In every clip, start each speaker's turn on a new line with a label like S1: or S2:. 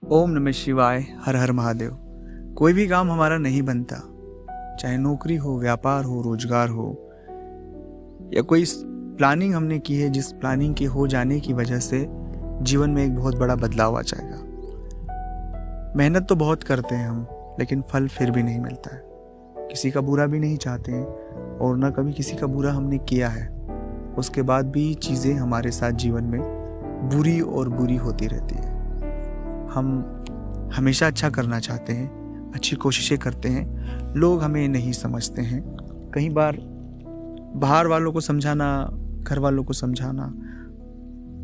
S1: ओम नमः शिवाय, हर हर महादेव। कोई भी काम हमारा नहीं बनता, चाहे नौकरी हो, व्यापार हो, रोजगार हो, या कोई प्लानिंग हमने की है जिस प्लानिंग के हो जाने की वजह से जीवन में एक बहुत बड़ा बदलाव आ जाएगा। मेहनत तो बहुत करते हैं हम, लेकिन फल फिर भी नहीं मिलता है। किसी का बुरा भी नहीं चाहते हैं और ना कभी किसी का बुरा हमने किया है, उसके बाद भी चीज़ें हमारे साथ जीवन में बुरी और बुरी होती रहती है। हम हमेशा अच्छा करना चाहते हैं, अच्छी कोशिशें करते हैं, लोग हमें नहीं समझते हैं। कई बार बाहर वालों को समझाना, घर वालों को समझाना,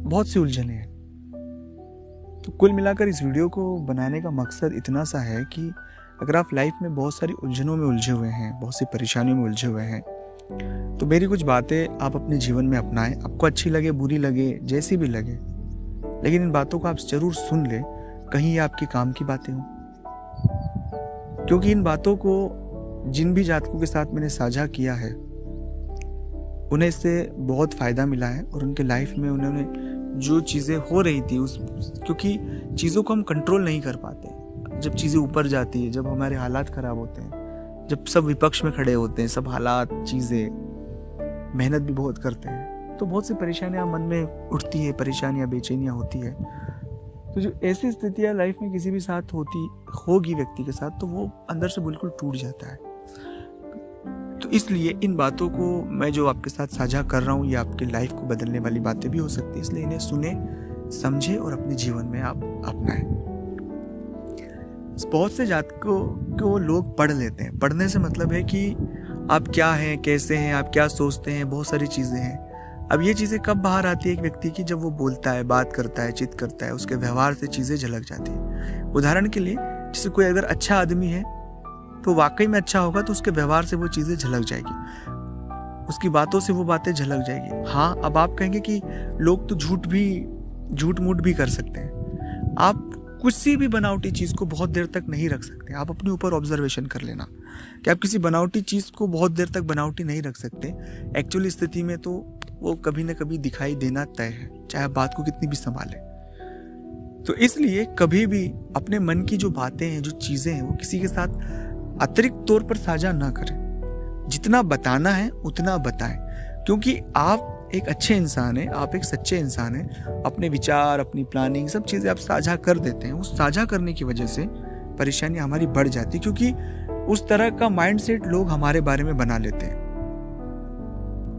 S1: बहुत सी उलझने हैं। तो कुल मिलाकर इस वीडियो को बनाने का मकसद इतना सा है कि अगर आप लाइफ में बहुत सारी उलझनों में उलझे हुए हैं, बहुत सी परेशानियों में उलझे हुए हैं, तो मेरी कुछ बातें आप अपने जीवन में अपनाएं। आपको अच्छी लगे, बुरी लगे, जैसी भी लगे, लेकिन इन बातों को आप जरूर सुन लें, कहीं ये आपके काम की बातें हों। क्योंकि इन बातों को जिन भी जातकों के साथ मैंने साझा किया है, उन्हें इससे बहुत फ़ायदा मिला है और उनके लाइफ में उन्होंने जो चीज़ें हो रही थी क्योंकि चीज़ों को हम कंट्रोल नहीं कर पाते। जब चीज़ें ऊपर जाती है, जब हमारे हालात ख़राब होते हैं, जब सब विपक्ष में खड़े होते हैं, सब हालात, चीज़ें, मेहनत भी बहुत करते हैं, तो बहुत सी परेशानियाँ मन में उठती है, परेशानियाँ, बेचैनियाँ होती है। तो जो ऐसी स्थितियाँ लाइफ में किसी भी साथ होगी व्यक्ति के साथ, तो वो अंदर से बिल्कुल टूट जाता है। तो इसलिए इन बातों को मैं जो आपके साथ साझा कर रहा हूँ, ये आपकी लाइफ को बदलने वाली बातें भी हो सकती है, इसलिए इन्हें सुने, समझे और अपने जीवन में आप अपनाएं। बहुत से जातकों को लोग पढ़ लेते हैं। पढ़ने से मतलब है कि आप क्या हैं, कैसे हैं, आप क्या सोचते हैं, बहुत सारी चीज़ें हैं। अब ये चीज़ें कब बाहर आती है एक व्यक्ति की? जब वो बोलता है, बात करता है, चित करता है, उसके व्यवहार से चीज़ें झलक जाती है। उदाहरण के लिए, जैसे कोई अगर अच्छा आदमी है तो वाकई में अच्छा होगा, तो उसके व्यवहार से वो चीज़ें झलक जाएगी, उसकी बातों से वो बातें झलक जाएगी। हाँ, अब आप कहेंगे कि लोग तो झूठ मूठ भी कर सकते हैं। आप किसी भी बनावटी चीज़ को बहुत देर तक नहीं रख सकते। आप अपने ऊपर ऑब्जर्वेशन कर लेना कि आप किसी बनावटी चीज़ को बहुत देर तक बनावटी नहीं रख सकते। एक्चुअली स्थिति में तो वो कभी ना कभी दिखाई देना तय है, चाहे आप बात को कितनी भी संभालें। तो इसलिए कभी भी अपने मन की जो बातें हैं, जो चीज़ें हैं, वो किसी के साथ अतिरिक्त तौर पर साझा ना करें। जितना बताना है उतना बताएं, क्योंकि आप एक अच्छे इंसान हैं, आप एक सच्चे इंसान हैं। अपने विचार, अपनी प्लानिंग, सब चीज़ें आप साझा कर देते हैं। उस साझा करने की वजह से परेशानी हमारी बढ़ जाती है, क्योंकि उस तरह का माइंडसेट लोग हमारे बारे में बना लेते हैं।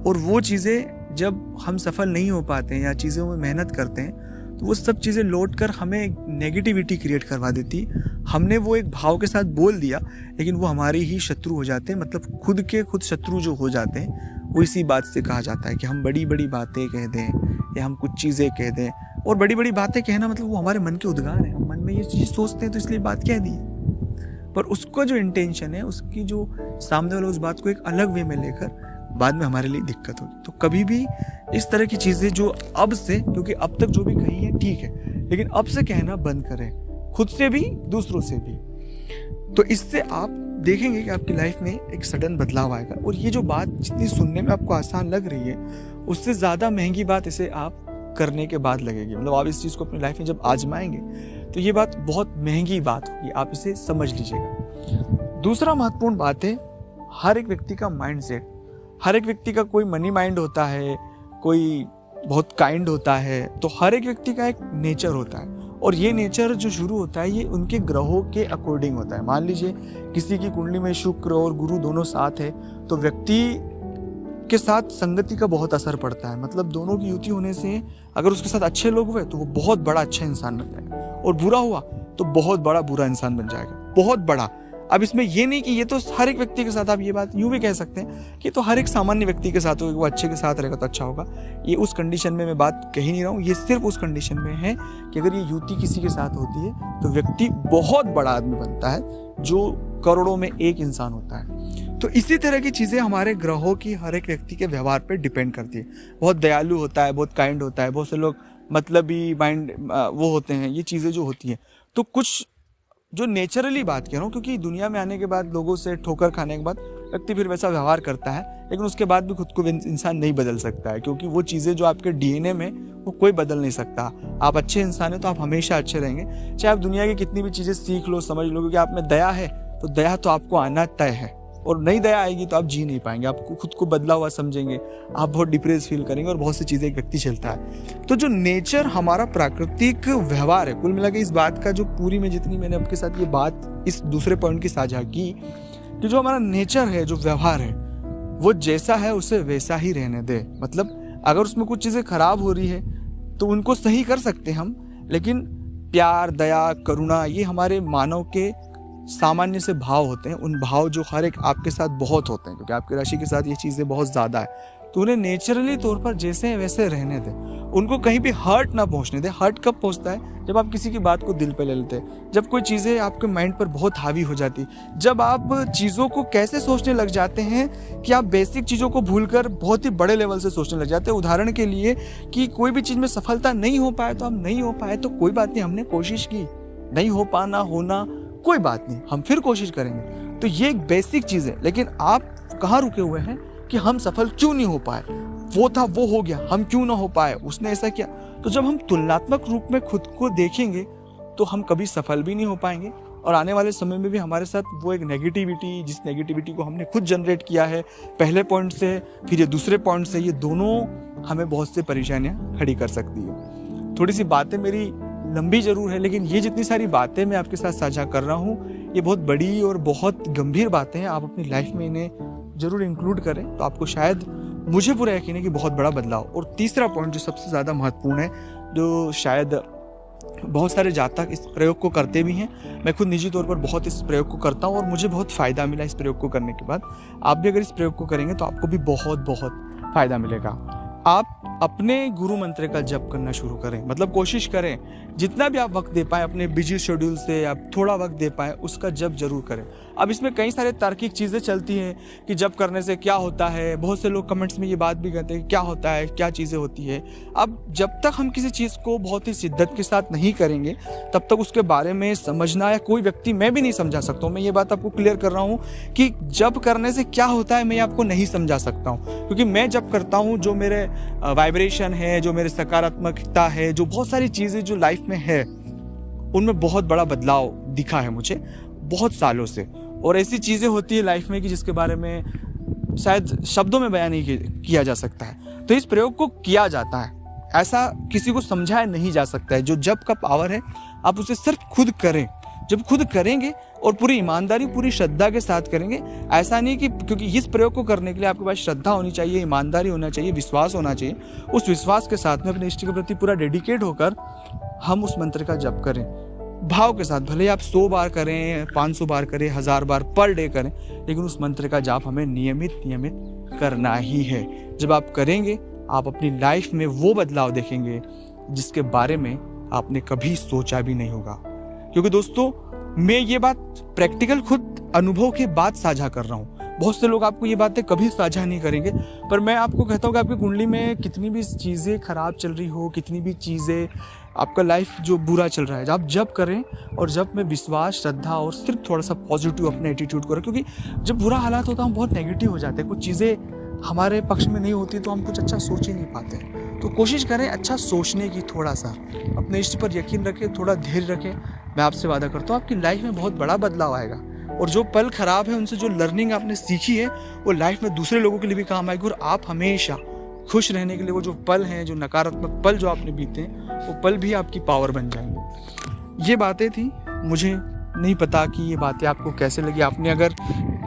S1: और वो चीज़ें जब हम सफल नहीं हो पाते हैं या चीज़ों में मेहनत करते हैं, तो वो सब चीज़ें लौट कर हमें नेगेटिविटी क्रिएट करवा देती। हमने वो एक भाव के साथ बोल दिया, लेकिन वो हमारे ही शत्रु हो जाते हैं। मतलब खुद के खुद शत्रु जो हो जाते हैं, वो इसी बात से कहा जाता है कि हम बड़ी बड़ी बातें कह दें या हम कुछ चीज़ें कह दें। और बड़ी बड़ी बातें कहना मतलब वो हमारे मन के उद्गार हैं। हम मन में ये चीज़ सोचते हैं तो इसलिए बात कह दी, पर उसका जो इंटेंशन है, उसकी जो सामने वाला उस बात को एक अलग वे में लेकर बाद में हमारे लिए दिक्कत होगी। तो कभी भी इस तरह की चीज़ें जो अब से, क्योंकि अब तक जो भी कही है ठीक है, लेकिन अब से कहना बंद करें, खुद से भी, दूसरों से भी। तो इससे आप देखेंगे कि आपकी लाइफ में एक सडन बदलाव आएगा। और ये जो बात जितनी सुनने में आपको आसान लग रही है, उससे ज़्यादा महंगी बात इसे आप करने के बाद लगेगी। मतलब आप इस चीज़ को अपनी लाइफ में जब आजमाएंगे तो ये बात बहुत महंगी बात होगी, आप इसे समझ लीजिएगा। दूसरा महत्वपूर्ण बात है, हर एक व्यक्ति का माइंडसेट। हर एक व्यक्ति का कोई मनी माइंड होता है, कोई बहुत काइंड होता है, तो हर एक व्यक्ति का एक नेचर होता है। और ये नेचर जो शुरू होता है, ये उनके ग्रहों के अकॉर्डिंग होता है। मान लीजिए किसी की कुंडली में शुक्र और गुरु दोनों साथ है, तो व्यक्ति के साथ संगति का बहुत असर पड़ता है। मतलब दोनों की युति होने से अगर उसके साथ अच्छे लोग हुए तो वो बहुत बड़ा अच्छा इंसान बन जाएगा, और बुरा हुआ तो बहुत बड़ा बुरा इंसान बन जाएगा, बहुत बड़ा। अब इसमें ये नहीं कि ये तो हर एक व्यक्ति के साथ, आप ये बात यूं भी कह सकते हैं कि तो हर एक सामान्य व्यक्ति के साथ होगा, वो अच्छे के साथ रहेगा तो अच्छा होगा। ये उस कंडीशन में मैं बात कह ही नहीं रहा हूँ, ये सिर्फ उस कंडीशन में है कि अगर ये युति किसी के साथ होती है तो व्यक्ति बहुत बड़ा आदमी बनता है, जो करोड़ों में एक इंसान होता है। तो इसी तरह की चीज़ें हमारे ग्रहों की हर एक व्यक्ति के व्यवहार पर डिपेंड करती है। बहुत दयालु होता है, बहुत काइंड होता है, बहुत से लोग मतलबी माइंड वो होते हैं, ये चीज़ें जो होती हैं। तो कुछ जो नेचुरली बात कह रहा हूँ, क्योंकि दुनिया में आने के बाद, लोगों से ठोकर खाने के बाद व्यक्ति फिर वैसा व्यवहार करता है, लेकिन उसके बाद भी खुद को इंसान नहीं बदल सकता है, क्योंकि वो चीज़ें जो आपके डीएनए में, वो कोई बदल नहीं सकता। आप अच्छे इंसान हैं तो आप हमेशा अच्छे रहेंगे, चाहे आप दुनिया की कितनी भी चीज़ें सीख लो, समझ लो, क्योंकि आप में दया है तो दया तो आपको आना तय है। और नहीं दया आएगी तो आप जी नहीं पाएंगे, आपको खुद को बदला हुआ समझेंगे, आप बहुत डिप्रेस फील करेंगे और बहुत सी चीज़ें एक व्यक्ति झेलता है। तो जो नेचर हमारा प्राकृतिक व्यवहार है, कुल मिला के इस बात का जो पूरी में जितनी मैंने आपके साथ ये बात इस दूसरे पॉइंट की साझा की कि जो हमारा नेचर है, जो व्यवहार है, वो जैसा है उसे वैसा ही रहने दे। मतलब अगर उसमें कुछ चीज़ें खराब हो रही है तो उनको सही कर सकते हैं हम, लेकिन प्यार, दया, करुणा, ये हमारे मानव के सामान्य से भाव होते हैं। उन भाव जो हर एक आपके साथ बहुत होते हैं, क्योंकि आपकी राशि के साथ ये चीज़ें बहुत ज़्यादा है, तो उन्हें नेचुरली तौर पर जैसे हैं वैसे रहने दें। उनको कहीं भी हर्ट ना पहुंचने दें। हर्ट कब पहुंचता है? जब आप किसी की बात को दिल पे ले लेते हैं, जब कोई चीज़ें आपके माइंड पर बहुत हावी हो जाती, जब आप चीज़ों को कैसे सोचने लग जाते हैं कि आप बेसिक चीज़ों को भूलकर बहुत ही बड़े लेवल से सोचने लग जाते हैं। उदाहरण के लिए कि कोई भी चीज़ में सफलता नहीं हो पाए तो हम नहीं हो पाए तो कोई बात नहीं, हमने कोशिश की, नहीं हो पाना, होना कोई बात नहीं, हम फिर कोशिश करेंगे। तो ये एक बेसिक चीज़ है। लेकिन आप कहाँ रुके हुए हैं कि हम सफल क्यों नहीं हो पाए, वो था वो हो गया, हम क्यों ना हो पाए, उसने ऐसा किया। तो जब हम तुलनात्मक रूप में खुद को देखेंगे तो हम कभी सफल भी नहीं हो पाएंगे, और आने वाले समय में भी हमारे साथ वो एक नेगेटिविटी, जिस नेगेटिविटी को हमने खुद जनरेट किया है पहले पॉइंट से, फिर ये दूसरे पॉइंट से, ये दोनों हमें बहुत से परेशानियां खड़ी कर सकती है। थोड़ी सी बातें मेरी लंबी जरूर है, लेकिन ये जितनी सारी बातें मैं आपके साथ साझा कर रहा हूँ, ये बहुत बड़ी और बहुत गंभीर बातें हैं। आप अपनी लाइफ में इन्हें जरूर इंक्लूड करें तो आपको शायद, मुझे पूरा यकीन है कि बहुत बड़ा बदलाव। और तीसरा पॉइंट जो सबसे ज़्यादा महत्वपूर्ण है, जो शायद बहुत सारे जातक इस प्रयोग को करते भी हैं, मैं खुद निजी तौर पर बहुत इस प्रयोग को करता हूँ और मुझे बहुत फ़ायदा मिला इस प्रयोग को करने के बाद। आप भी अगर इस प्रयोग को करेंगे तो आपको भी बहुत बहुत फ़ायदा मिलेगा। आप अपने गुरु मंत्र का जप करना शुरू करें। मतलब कोशिश करें जितना भी आप वक्त दे पाएँ अपने बिजी शेड्यूल से, आप थोड़ा वक्त दे पाएँ, उसका जप जरूर करें। अब इसमें कई सारे तार्किक चीज़ें चलती हैं कि जप करने से क्या होता है। बहुत से लोग कमेंट्स में ये बात भी कहते हैं क्या होता है, क्या चीज़ें होती है। अब जब तक हम किसी चीज़ को बहुत ही शिद्दत के साथ नहीं करेंगे तब तक उसके बारे में समझना, या कोई व्यक्ति, मैं भी नहीं समझा सकता हूँ। मैं ये बात आपको क्लियर कर रहा हूँ कि जप करने से क्या होता है मैं आपको नहीं समझा सकता हूँ, क्योंकि मैं जप करता हूँ, जो मेरे वाइब्रेशन है, जो मेरे सकारात्मकता है, जो बहुत सारी चीज़ें जो लाइफ में है, उनमें बहुत बड़ा बदलाव दिखा है मुझे बहुत सालों से। और ऐसी चीज़ें होती है लाइफ में कि जिसके बारे में शायद शब्दों में बयान नहीं किया जा सकता है। तो इस प्रयोग को किया जाता है, ऐसा किसी को समझाया नहीं जा सकता है। जो जप का पावर है आप उसे सिर्फ खुद करें। जब खुद करेंगे और पूरी ईमानदारी, पूरी श्रद्धा के साथ करेंगे, ऐसा नहीं कि, क्योंकि इस प्रयोग को करने के लिए आपके पास श्रद्धा होनी चाहिए, ईमानदारी होना चाहिए, विश्वास होना चाहिए। उस विश्वास के साथ में अपने इष्ट के प्रति पूरा डेडिकेट होकर हम उस मंत्र का जप करें भाव के साथ। भले आप 100 बार करें, 500 बार करें, 1000 बार पर डे करें, लेकिन उस मंत्र का जाप हमें नियमित करना ही है। जब आप करेंगे आप अपनी लाइफ में वो बदलाव देखेंगे जिसके बारे में आपने कभी सोचा भी नहीं होगा। क्योंकि दोस्तों, मैं ये बात प्रैक्टिकल खुद अनुभव के बाद साझा कर रहा हूँ। बहुत से लोग आपको ये बातें कभी साझा नहीं करेंगे, पर मैं आपको कहता हूँ कि आपकी कुंडली में कितनी भी चीज़ें खराब चल रही हो, कितनी भी चीज़ें, आपका लाइफ जो बुरा चल रहा है, आप जब करें और जब में विश्वास, श्रद्धा और सिर्फ थोड़ा सा पॉजिटिव अपने एटीट्यूड करें। क्योंकि जब बुरा हालात होता है हम बहुत नेगेटिव हो जाते हैं, कुछ चीज़ें हमारे पक्ष में नहीं होती तो हम कुछ अच्छा सोच ही नहीं पाते। तो कोशिश करें अच्छा सोचने की, थोड़ा सा अपने इष्ट पर यकीन रखें, थोड़ा धैर्य रखें। मैं आपसे वादा करता हूँ आपकी लाइफ में बहुत बड़ा बदलाव आएगा, और जो पल खराब है उनसे जो लर्निंग आपने सीखी है वो लाइफ में दूसरे लोगों के लिए भी काम आएगी। और आप हमेशा खुश रहने के लिए वो जो पल हैं, जो नकारात्मक पल जो आपने बीते हैं, वो पल भी आपकी पावर बन जाएंगे। ये बातें थी, मुझे नहीं पता कि ये बातें आपको कैसे लगी। आपने अगर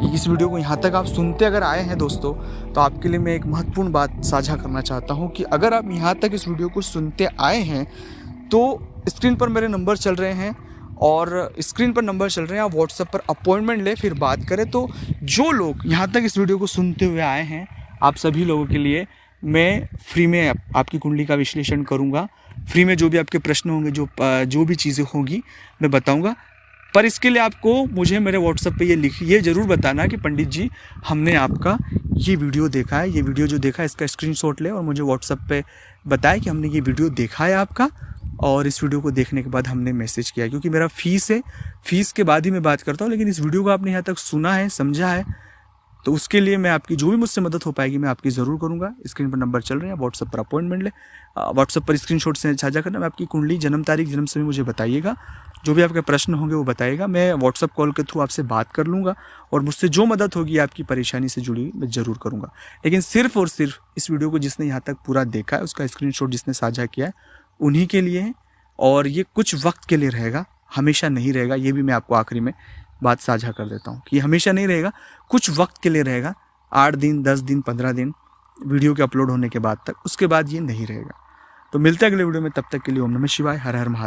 S1: इस वीडियो को यहाँ तक आप सुनते अगर आए हैं दोस्तों, तो आपके लिए मैं एक महत्वपूर्ण बात साझा करना चाहता हूँ कि अगर आप यहाँ तक इस वीडियो को सुनते आए हैं तो स्क्रीन पर मेरे नंबर चल रहे हैं, और स्क्रीन पर नंबर चल रहे हैं, आप व्हाट्सएप पर अपॉइंटमेंट लें, फिर बात करें। तो जो लोग यहाँ तक इस वीडियो को सुनते हुए आए हैं, आप सभी लोगों के लिए मैं फ्री में आपकी कुंडली का विश्लेषण करूँगा। फ्री में जो भी आपके प्रश्न होंगे, जो भी चीज़ें होंगी मैं बताऊँगा। पर इसके लिए आपको मुझे मेरे व्हाट्सएप पे ये ज़रूर बताना कि पंडित जी हमने आपका ये वीडियो देखा है, ये वीडियो जो देखा है इसका स्क्रीनशॉट ले और मुझे व्हाट्सएप पे बताएं कि हमने ये वीडियो देखा है आपका, और इस वीडियो को देखने के बाद हमने मैसेज किया। क्योंकि मेरा फीस है, फीस के बाद ही मैं बात करता हूँ, लेकिन इस वीडियो को आपने यहाँ तक सुना है, समझा है, तो उसके लिए मैं आपकी जो भी मुझसे मदद हो पाएगी मैं आपकी ज़रूर करूँगा। स्क्रीन पर नंबर चल रहे हैं, व्हाट्सएप पर अपॉइंटमेंट ले, व्हाट्सएप पर स्क्रीनशॉट से साझा करना। मैं आपकी कुंडली, जन्म तारीख, जन्म समय मुझे बताइएगा, जो भी आपके प्रश्न होंगे वो बताइएगा। मैं व्हाट्सएप कॉल के थ्रू आपसे बात कर लूँगा और मुझसे जो मदद होगी आपकी परेशानी से जुड़ी मैं ज़रूर करूँगा। लेकिन सिर्फ और सिर्फ इस वीडियो को जिसने यहाँ तक पूरा देखा है, उसका स्क्रीनशॉट जिसने साझा किया है, उन्हीं के लिए है। और ये कुछ वक्त के लिए रहेगा, हमेशा नहीं रहेगा। ये भी मैं आपको आखिरी में बात साझा कर देता हूँ कि ये हमेशा नहीं रहेगा, कुछ वक्त के लिए रहेगा, 8 दिन, 10 दिन, 15 दिन वीडियो के अपलोड होने के बाद तक, उसके बाद ये नहीं रहेगा। तो मिलते हैं अगले वीडियो में, तब तक के लिए ओम नमः शिवाय, हर हर महादेव।